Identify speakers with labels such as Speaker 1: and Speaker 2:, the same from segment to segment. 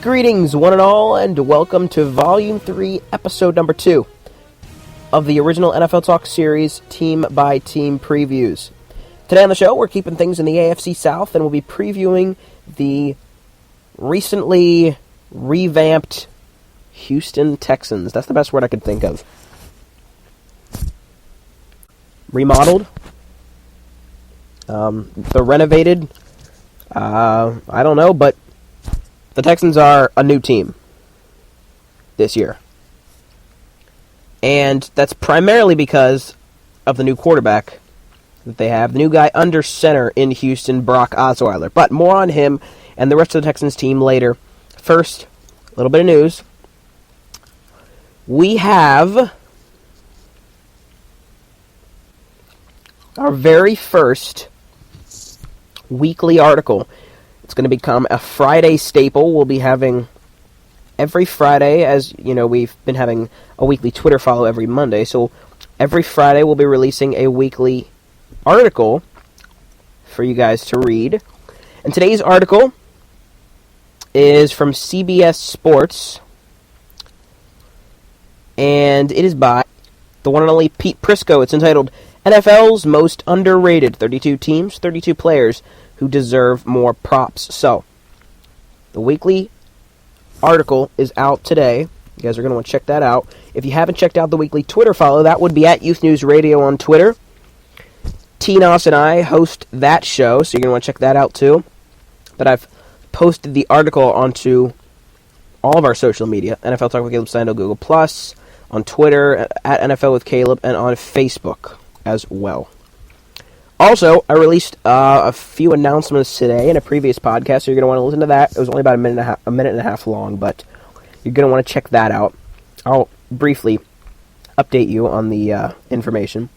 Speaker 1: Greetings, one and all, and welcome to Volume 3, Episode number 2 of the original NFL Talk series, Team by Team Previews. Today on the show, we're keeping things in the AFC South, and we'll be previewing the recently revamped Houston Texans. That's the best word I could think of. Remodeled. They're renovated. I don't know, but the Texans are a new team this year. And that's primarily because of the new quarterback that they have. The new guy under center in Houston, Brock Osweiler. But more on him and the rest of the Texans team later. First, a little bit of news. We have our very first weekly article. It's going to become a Friday staple. We'll be having every Friday, as you know, we've been having a weekly Twitter follow every Monday. So every Friday we'll be releasing a weekly article for you guys to read. And today's article is from CBS Sports. And it is by the one and only Pete Prisco. It's entitled NFL's Most Underrated. 32 teams, 32 players who deserve more props. So, the weekly article is out today. You guys are going to want to check that out. If you haven't checked out the weekly Twitter follow, that would be at Youth News Radio on Twitter. T-Nos and I host that show, so you're going to want to check that out too. But I've posted the article onto all of our social media, NFL Talk with Caleb Sando, Google+, on Twitter, at NFL with Caleb, and on Facebook as well. Also, I released a few announcements today in a previous podcast, so you're going to want to listen to that. It was only about a minute and a half long, but you're going to want to check that out. I'll briefly update you on the information.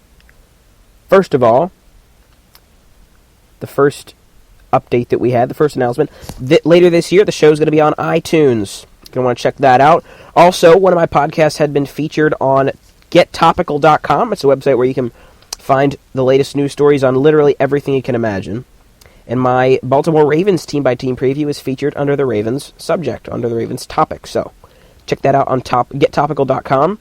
Speaker 1: First of all, the first update that we had, the first announcement, later this year, the show is going to be on iTunes. You're going to want to check that out. Also, one of my podcasts had been featured on gettopical.com. It's a website where you can find the latest news stories on literally everything you can imagine. And my Baltimore Ravens team-by-team preview is featured under the Ravens subject, under the Ravens topic. So check that out on gettopical.com.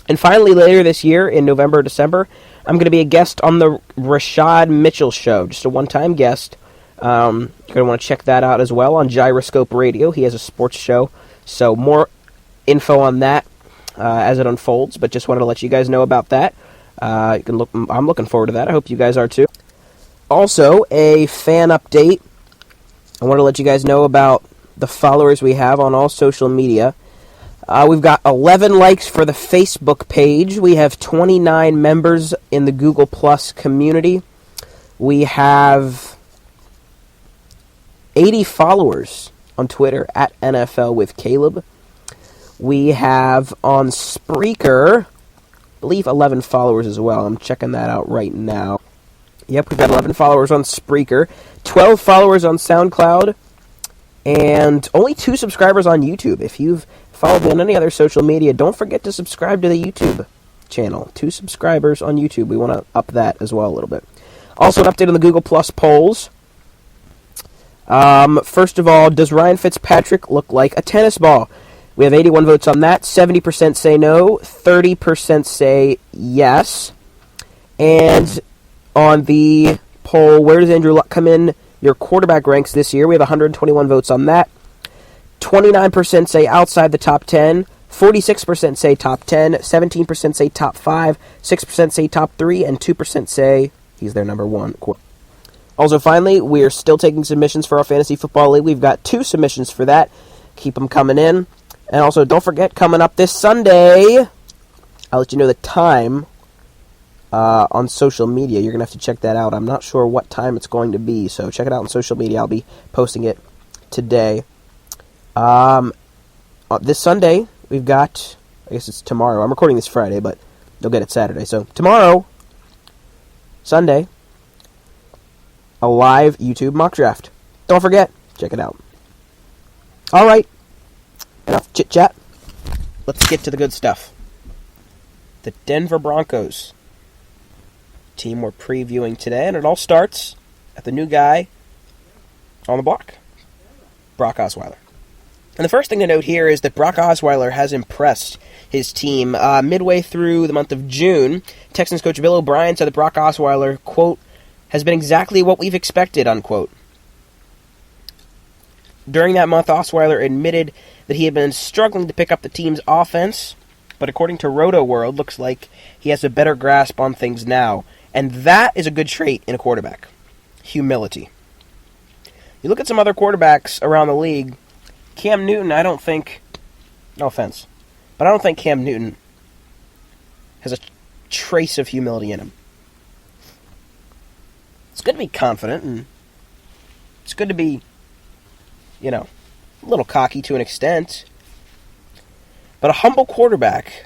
Speaker 1: And finally, later this year, in November or December, I'm going to be a guest on the Rashad Mitchell Show. Just a one-time guest. You're going to want to check that out as well on Gyroscope Radio. He has a sports show. So more info on that as it unfolds. But just wanted to let you guys know about that. I'm looking forward to that. I hope you guys are too. Also, a fan update. I want to let you guys know about the followers we have on all social media. We've got 11 likes for the Facebook page. We have 29 members in the Google Plus community. We have 80 followers on Twitter at NFL with Caleb. We have on Spreaker, I believe 11 followers as well. I'm checking that out right now. Yep, we've got 11 followers on Spreaker, 12 followers on SoundCloud, and only 2 subscribers on YouTube. If you've followed me on any other social media, don't forget to subscribe to the YouTube channel. 2 subscribers on YouTube. We want to up that as well a little bit. Also, an update on the Google Plus polls. First of all, does Ryan Fitzpatrick look like a tennis ball? We have 81 votes on that. 70% say no. 30% say yes. And on the poll, where does Andrew Luck come in your quarterback ranks this year? We have 121 votes on that. 29% say outside the top 10. 46% say top 10. 17% say top 5. 6% say top 3. And 2% say he's their number 1. Also, finally, we are still taking submissions for our Fantasy Football League. We've got 2 submissions for that. Keep them coming in. And also, don't forget, coming up this Sunday, I'll let you know the time on social media. You're going to have to check that out. I'm not sure what time it's going to be, so check it out on social media. I'll be posting it today. This Sunday, we've got, I guess it's tomorrow. I'm recording this Friday, but you'll get it Saturday. So, tomorrow, Sunday, a live YouTube mock draft. Don't forget, check it out. All right. Enough chit-chat. Let's get to the good stuff. The Denver Broncos team we're previewing today, and it all starts at the new guy on the block, Brock Osweiler. And the first thing to note here is that Brock Osweiler has impressed his team. Midway through the month of June, Texans coach Bill O'Brien said that Brock Osweiler, quote, has been exactly what we've expected, unquote. During that month, Osweiler admitted that he had been struggling to pick up the team's offense, but according to Roto World, looks like he has a better grasp on things now. And that is a good trait in a quarterback. Humility. You look at some other quarterbacks around the league, Cam Newton, I don't think, no offense, but I don't think Cam Newton has a trace of humility in him. It's good to be confident, and it's good to be, a little cocky to an extent. But a humble quarterback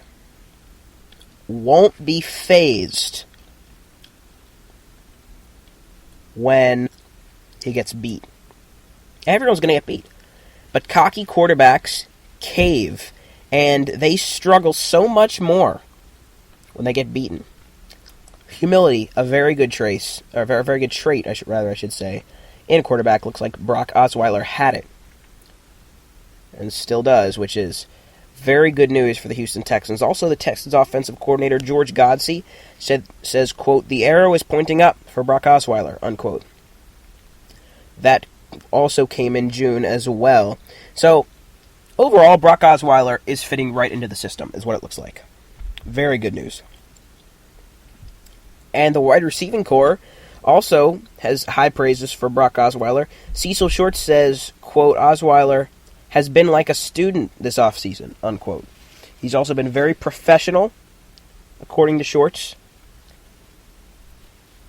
Speaker 1: won't be fazed when he gets beat. Everyone's going to get beat. But cocky quarterbacks cave, and they struggle so much more when they get beaten. Humility, a very good trait, I should say, in a quarterback. Looks like Brock Osweiler had it, and still does, which is very good news for the Houston Texans. Also, the Texans offensive coordinator, George Godsey, says, quote, the arrow is pointing up for Brock Osweiler, unquote. That also came in June as well. So, overall, Brock Osweiler is fitting right into the system, is what it looks like. Very good news. And the wide receiving core also has high praises for Brock Osweiler. Cecil Short says, quote, Osweiler has been like a student this offseason, unquote. He's also been very professional, according to Shorts.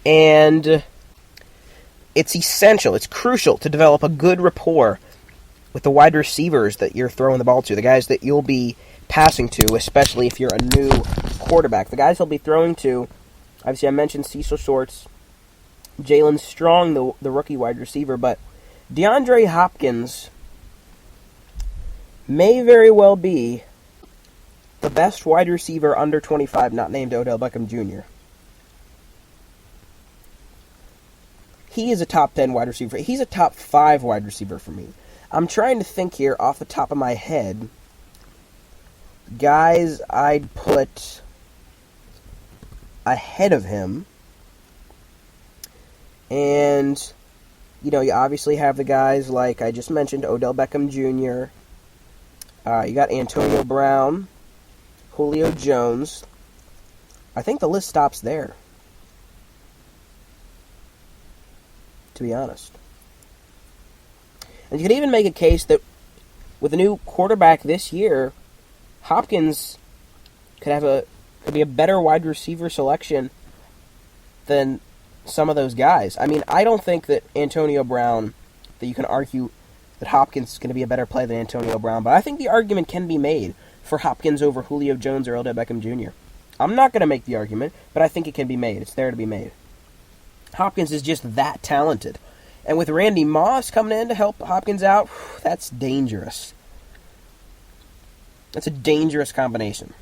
Speaker 1: And it's essential, it's crucial to develop a good rapport with the wide receivers that you're throwing the ball to, the guys that you'll be passing to, especially if you're a new quarterback. The guys he'll be throwing to, obviously I mentioned Cecil Shorts, Jalen Strong, the rookie wide receiver, but DeAndre Hopkins may very well be the best wide receiver under 25, not named Odell Beckham Jr. He is a top 10 wide receiver. He's a top 5 wide receiver for me. I'm trying to think here off the top of my head. Guys I'd put ahead of him. And, you obviously have the guys like I just mentioned, Odell Beckham Jr., you got Antonio Brown, Julio Jones. I think the list stops there, to be honest. And you could even make a case that with a new quarterback this year, Hopkins could be a better wide receiver selection than some of those guys. I mean, I don't think that Antonio Brown, that you can argue that Hopkins is going to be a better play than Antonio Brown, but I think the argument can be made for Hopkins over Julio Jones or Odell Beckham Jr. I'm not going to make the argument, but I think it can be made. It's there to be made. Hopkins is just that talented. And with Randy Moss coming in to help Hopkins out, that's dangerous. That's a dangerous combination.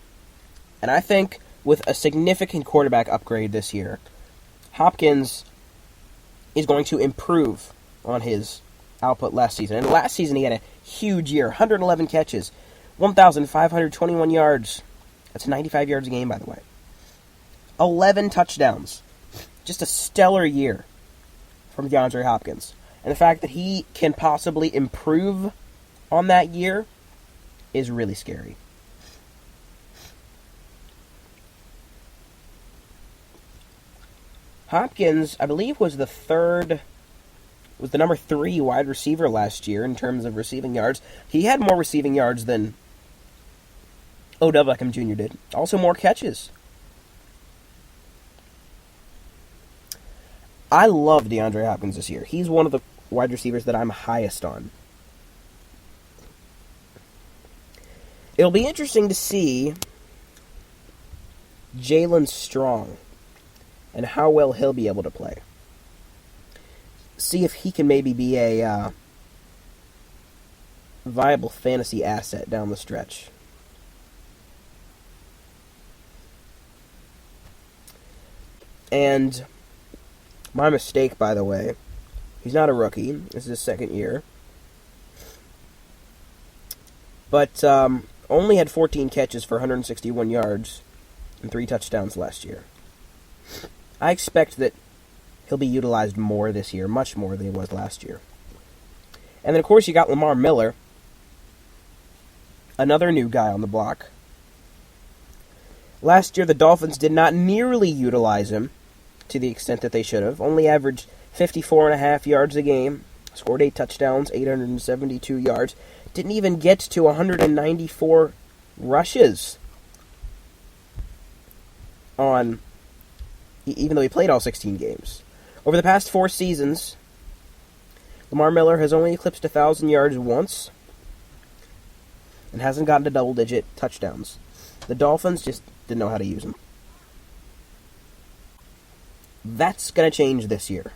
Speaker 1: And I think with a significant quarterback upgrade this year, Hopkins is going to improve on his output last season. And last season he had a huge year, 111 catches, 1,521 yards. That's 95 yards a game, by the way. 11 touchdowns. Just a stellar year from DeAndre Hopkins. And the fact that he can possibly improve on that year is really scary. Hopkins, I believe, was the number 3 wide receiver last year in terms of receiving yards. He had more receiving yards than Odell Beckham Jr. did. Also more catches. I love DeAndre Hopkins this year. He's one of the wide receivers that I'm highest on. It'll be interesting to see Jalen Strong and how well he'll be able to play. See if he can maybe be a viable fantasy asset down the stretch. And my mistake, by the way, he's not a rookie. This is his second year. but only had 14 catches for 161 yards and 3 touchdowns last year. I expect that he'll be utilized more this year, much more than he was last year. And then, of course, you got Lamar Miller, another new guy on the block. Last year, the Dolphins did not nearly utilize him to the extent that they should have. Only averaged 54.5 yards a game, scored 8 touchdowns, 872 yards. Didn't even get to 194 rushes on, even though he played all 16 games. Over the past 4 seasons, Lamar Miller has only eclipsed 1,000 yards once and hasn't gotten to double-digit touchdowns. The Dolphins just didn't know how to use him. That's going to change this year.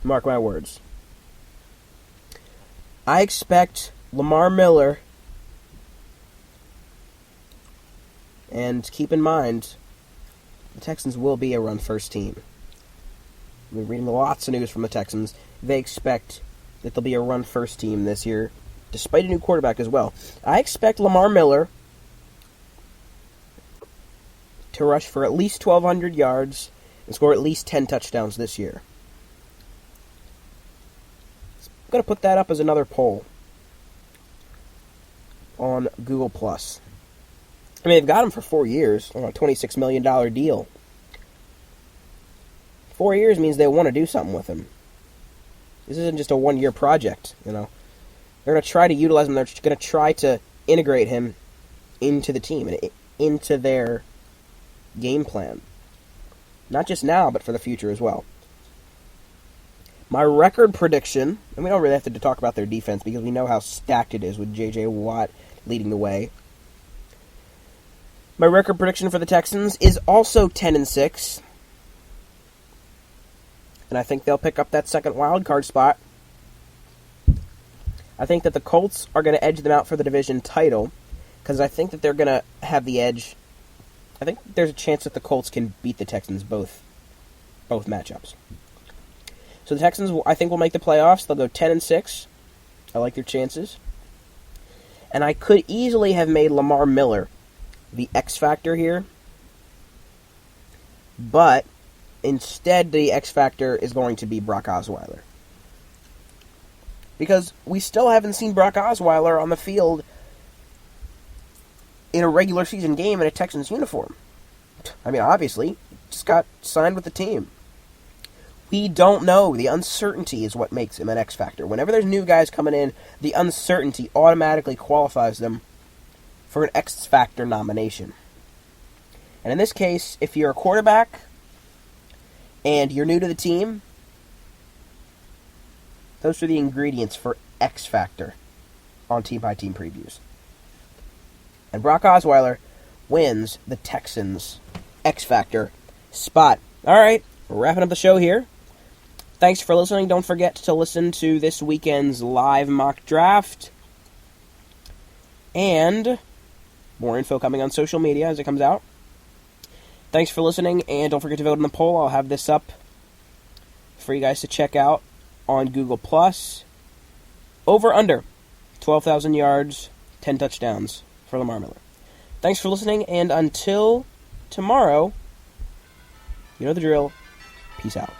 Speaker 1: Mark my words. I expect Lamar Miller, and keep in mind, the Texans will be a run-first team. We're reading lots of news from the Texans. They expect that they'll be a run-first team this year, despite a new quarterback as well. I expect Lamar Miller to rush for at least 1,200 yards and score at least 10 touchdowns this year. I'm going to put that up as another poll on Google+. I mean, they've got him for 4 years on a $26 million deal. 4 years means they want to do something with him. This isn't just a one-year project, you know. They're going to try to utilize him. They're going to try to integrate him into the team and into their game plan. Not just now, but for the future as well. My record prediction, and we don't really have to talk about their defense because we know how stacked it is with J.J. Watt leading the way. My record prediction for the Texans is also 10-6. And I think they'll pick up that second wild card spot. I think that the Colts are going to edge them out for the division title because I think that they're going to have the edge. I think there's a chance that the Colts can beat the Texans both matchups. So the Texans, I think, will make the playoffs. They'll go 10-6. I like their chances. And I could easily have made Lamar Miller the X factor here. But instead, the X factor is going to be Brock Osweiler. Because we still haven't seen Brock Osweiler on the field in a regular season game in a Texans uniform. I mean, obviously, just got signed with the team. We don't know. The uncertainty is what makes him an X factor. Whenever there's new guys coming in, the uncertainty automatically qualifies them for an X factor nomination. And in this case, if you're a quarterback and you're new to the team, those are the ingredients for X factor on team-by-team previews. And Brock Osweiler wins the Texans X Factor spot. All right, we're wrapping up the show here. Thanks for listening. Don't forget to listen to this weekend's live mock draft. And more info coming on social media as it comes out. Thanks for listening, and don't forget to vote in the poll. I'll have this up for you guys to check out on Google+. Over under 12,000 yards, 10 touchdowns for Lamar Miller. Thanks for listening, and until tomorrow, you know the drill. Peace out.